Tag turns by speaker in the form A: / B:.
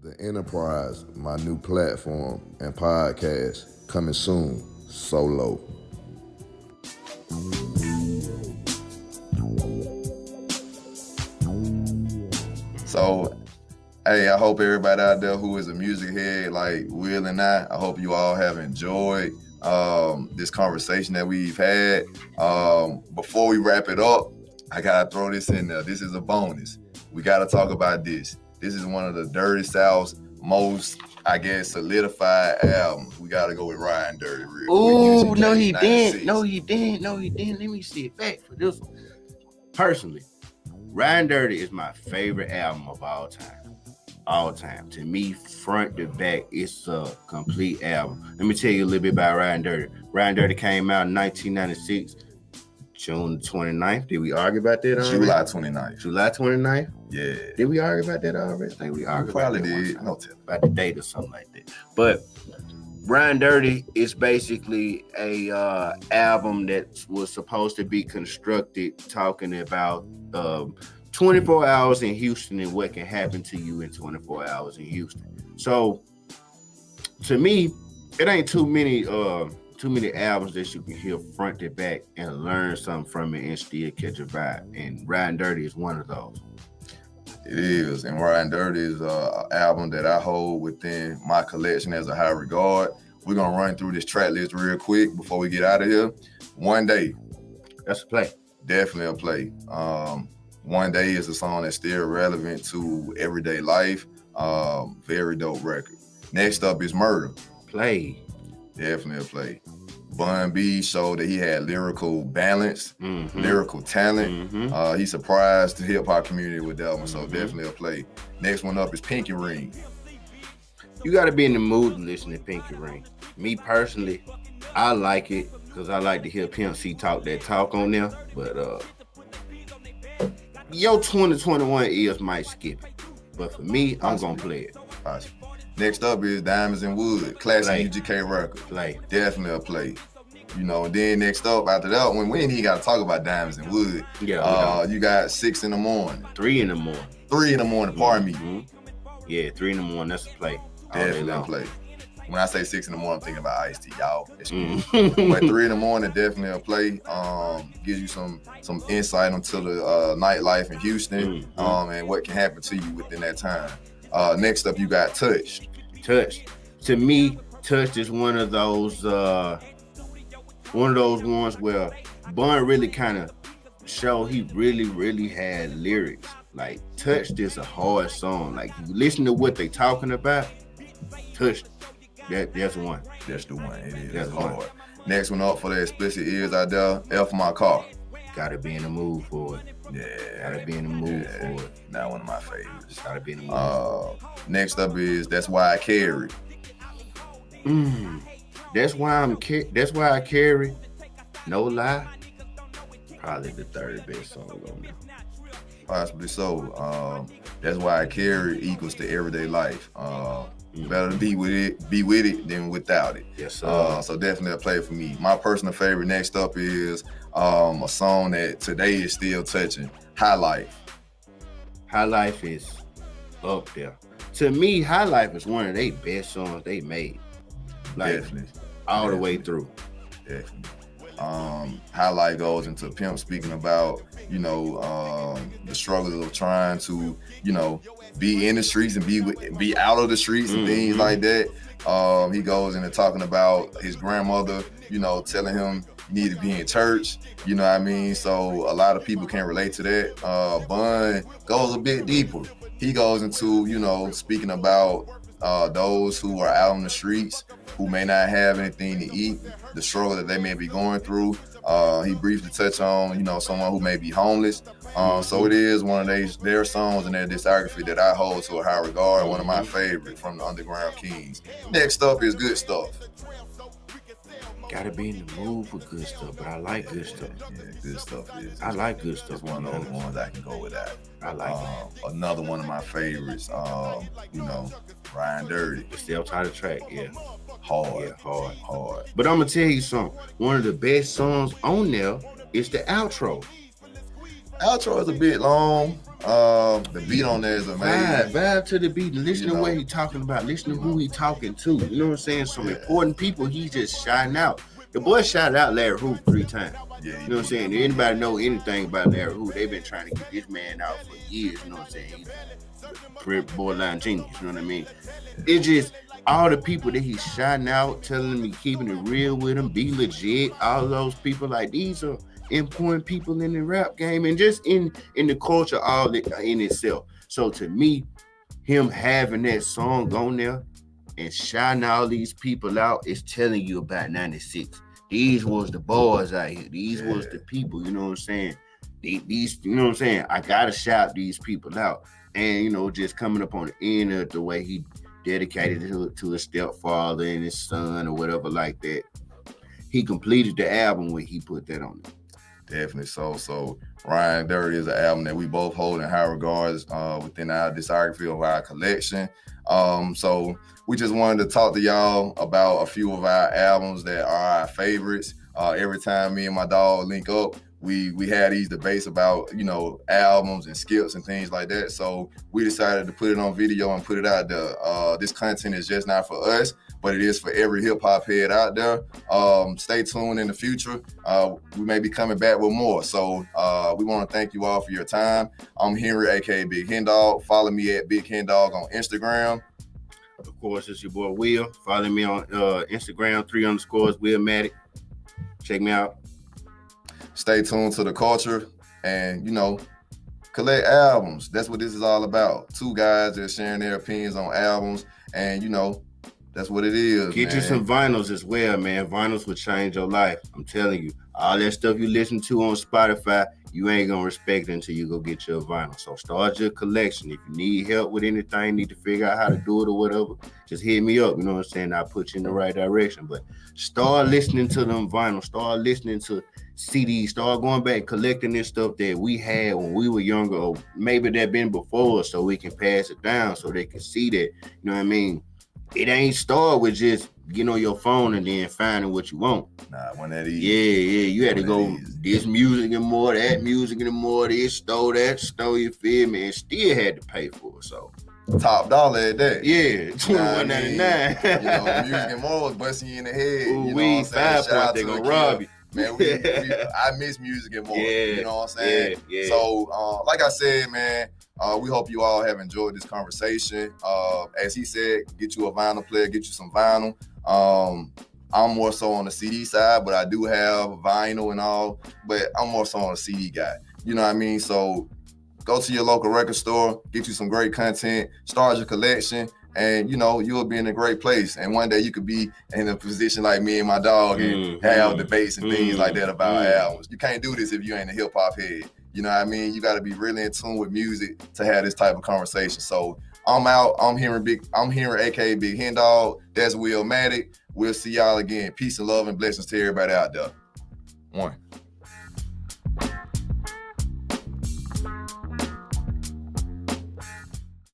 A: The Enterprise, my new platform and podcast, coming soon, solo. So, hey, I hope everybody out there who is a music head like Will and I hope you all have enjoyed this conversation that we've had. Before we wrap it up, I gotta throw this in there. This is a bonus. We gotta talk about this. This is one of the Dirty South's most, I guess, solidified albums. We gotta go with Riding Dirty.
B: Oh, no, he didn't. No, he didn't. Let me see it back for this one. Personally, Riding Dirty is my favorite album of all time. All time. To me, front to back, it's a complete album. Let me tell you a little bit about Riding Dirty. Riding Dirty came out in 1996, June 29th. Did we argue about that already?
A: July 29th.
B: July 29th?
A: Yeah.
B: Did we argue about that already? I think we argued
A: probably
B: about that
A: did. No tell.
B: About the date or something like that. But Riding Dirty is basically a album that was supposed to be constructed talking about 24 hours in Houston and what can happen to you in 24 hours in Houston. So to me, it ain't too many albums that you can hear front to back and learn something from it and still catch a vibe. And Riding Dirty is one of those.
A: It is, and Riding Dirty is an album that I hold within my collection as a high regard. We're gonna run through this track list real quick before we get out of here. One Day.
B: That's a play.
A: Definitely a play. One Day is a song that's still relevant to everyday life. Very dope record. Next up is Murder.
B: Play.
A: Definitely a play. Bun B showed that he had lyrical balance, lyrical talent. He surprised the hip hop community with that one, so definitely a play. Next one up is Pinky Ring.
B: You got to be in the mood to listen to Pinky Ring. Me personally, I like it because I like to hear Pimp C talk that talk on there. But your 2021 ears might skip it. But for me, I'm going to play it.
A: Awesome. Next up is Diamonds in Wood, classic
B: Play.
A: UGK record.
B: Play.
A: Definitely a play. You know, and then next up after that one, we ain't even got to talk about Diamonds in Wood.
B: Yeah.
A: You got 6 in the morning.
B: 3 in the morning.
A: 3 in the morning, pardon me.
B: Yeah, 3 in the morning, that's a play.
A: Definitely a play. When I say 6 in the morning, I'm thinking about Ice-T, y'all. But 3 in the morning, definitely a play. Gives you some insight into the nightlife in Houston and what can happen to you within that time. Next up, you got Touched.
B: Touched. To me, Touched is one of those ones where Bun really kind of showed he really had lyrics. Like, Touched is a hard song. Like, you listen to what they talking about, Touched. That's the one.
A: That's the one. It is.
B: That's
A: hard.
B: one.
A: Next one up for the explicit ears out there, F My Car.
B: Gotta be in the mood for it.
A: Yeah.
B: Gotta be in the mood for it.
A: Not one of my favorites.
B: Gotta be in the mood.
A: Next up is That's Why I Carry.
B: That's why I carry. No lie. Probably the third best song on there.
A: Possibly so. That's Why I Carry equals to everyday life. Better to be with it than without it.
B: Yes, sir.
A: So definitely a play for me. My personal favorite next up is a song that today is still touching, High Life.
B: High Life is up there. To me, High Life is one of their best songs they made. Like,
A: Definitely.
B: All the way through.
A: Definitely. High Life goes into Pimp speaking about, the struggles of trying to, be in the streets and be out of the streets and things like that. He goes into talking about his grandmother, telling him you need to be in church, you know what I mean? So a lot of people can relate to that. Bun goes a bit deeper. He goes into, speaking about those who are out on the streets who may not have anything to eat, the struggle that they may be going through. He briefly touched on, someone who may be homeless. So it is one of their songs in their discography that I hold to a high regard, one of my favorites from the Underground Kings. Next up is Good Stuff.
B: Gotta be in the mood for good stuff, but I like good stuff.
A: Yeah, Good Stuff is.
B: I like good stuff.
A: It's one of those ones I can go without.
B: I like it.
A: Another one of my favorites, Riding Dirty.
B: The self-titled track, yeah.
A: Hard.
B: Yeah, hard.
A: Hard.
B: But I'm gonna tell you something. One of the best songs on there is the outro.
A: Outro is a bit long. The beat on there is amazing.
B: Vibe to the beat. Listen
A: You
B: to
A: know.
B: what he talking about. Listen to who he talking to. You know what I'm saying? Some important people he just shouting out. The boy shouted out Larry Hoover 3 times.
A: Yeah,
B: You know what I'm saying? Anybody know anything about Larry Hoover? They've been trying to get this man out for years. You know what I'm saying? He's borderline genius. You know what I mean? It's just all the people that he's shouting out, telling me, keeping it real with him, be legit. All those people, like, these are important people in the rap game and just in the culture all in itself. So to me, him having that song on there and shouting all these people out is telling you about 96. These was the boys out here. These was the people, you know what I'm saying? These, you know what I'm saying? I gotta shout these people out. And, you know, just coming up on the end of the way he dedicated to his stepfather and his son or whatever like that. He completed the album when he put that on it.
A: Definitely so. So Ryan Dirty is an album that we both hold in high regards within our discography of our collection. So we just wanted to talk to y'all about a few of our albums that are our favorites. Every time me and my dog link up, we had these debates about, you know, albums and skips and things like that. So we decided to put it on video and put it out there. This content is just not for us, but it is for every hip hop head out there. Stay tuned in the future. We may be coming back with more. So we want to thank you all for your time. I'm Henry, aka Big Hen Dog. Follow me at Big Hen Dog on Instagram.
B: Of course, it's your boy Will. Follow me on Instagram, 3_ Willmatic. Check me out.
A: Stay tuned to the culture and, you know, collect albums. That's what this is all about. Two guys that are sharing their opinions on albums, and, you know, that's what it is.
B: Get
A: man.
B: you some vinyls as well, man. Vinyls will change your life. I'm telling you. All that stuff you listen to on Spotify, you ain't gonna respect it until you go get your vinyl. So start your collection. If you need help with anything, need to figure out how to do it or whatever, just hit me up. You know what I'm saying? I'll put you in the right direction. But start listening to them vinyls. Start listening to CDs. Start going back collecting this stuff that we had when we were younger, or maybe that been before us, so we can pass it down so they can see that. You know what I mean? It ain't start with just getting on your phone and then finding what you want.
A: Nah, when that easy.
B: Yeah, you had to go this music and more, that music and more, this stole, you feel me? And still had to pay for it. So
A: top dollar at that.
B: Yeah, $21.99.
A: You know, the music and more was busting you in the head.
B: Ooh,
A: you know
B: we
A: what I'm saying?
B: 5 points, they gonna rob you.
A: Man, I miss music and more.
B: Yeah,
A: you know what I'm saying?
B: Yeah.
A: So, like I said, man, we hope you all have enjoyed this conversation. As he said, get you a vinyl player, get you some vinyl. I'm more so on the CD side, but I do have vinyl and all, but I'm more so on the CD guy. You know what I mean? So go to your local record store, get you some great content, start your collection, and, you know, you'll be in a great place. And one day you could be in a position like me and my dog and have debates and things like that about albums. You can't do this if you ain't a hip hop head. You know what I mean? You got to be really in tune with music to have this type of conversation. So I'm out. I'm Henry, aka Big Hen Dog. That's Willmatic. We'll see y'all again. Peace and love and blessings to everybody out there. One.